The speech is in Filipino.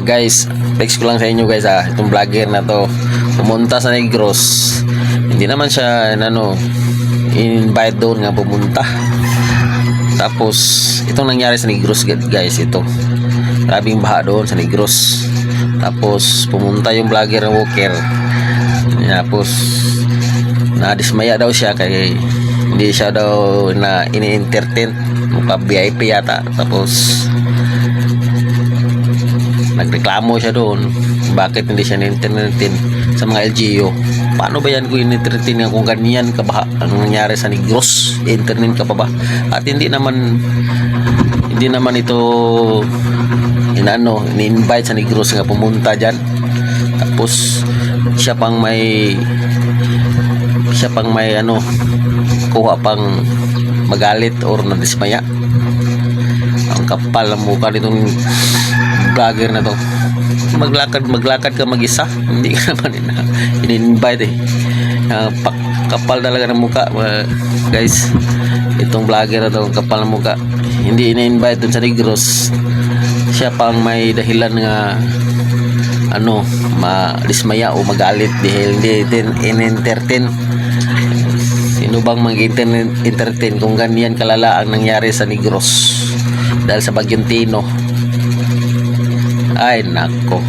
Guys, text ko lang sa inyo guys itong vlogger na to pumunta sa Negros. Hindi naman siya invite doon nga pumunta. Tapos itong nangyari sa Negros guys, ito grabing baha doon sa Negros. Tapos pumunta yung vlogger na walker. Tapos nadismaya daw siya kaya hindi siya daw na ini-entertain, mukha VIP yata. Tapos nagreklamo siya doon bakit hindi siya ni-entertain sa mga LGU. Paano ba yan kung in-entertain kung ganyan ka ba? Anong nangyari sa Negros? Entertain ka pa ba? At hindi naman ito ni-invite sa Negros nga pumunta dyan. Tapos siya pang may kuha pang magalit or nadismaya. Ang kapal ng mukha nitong vlogger na to. Maglakad ka mag-isa, hindi ka naman in-invite kapal talaga ng mukha guys. Itong vlogger na to, kapal ng mukha, hindi in-invite dun sa Negros. Siya pang may dahilan nga madismaya o magalit dahil hindi din in-entertain. Sino bang mag-entertain kung ganyan kalala ang nangyari sa Negros dahil sa Bagyong Tino? Ay nako.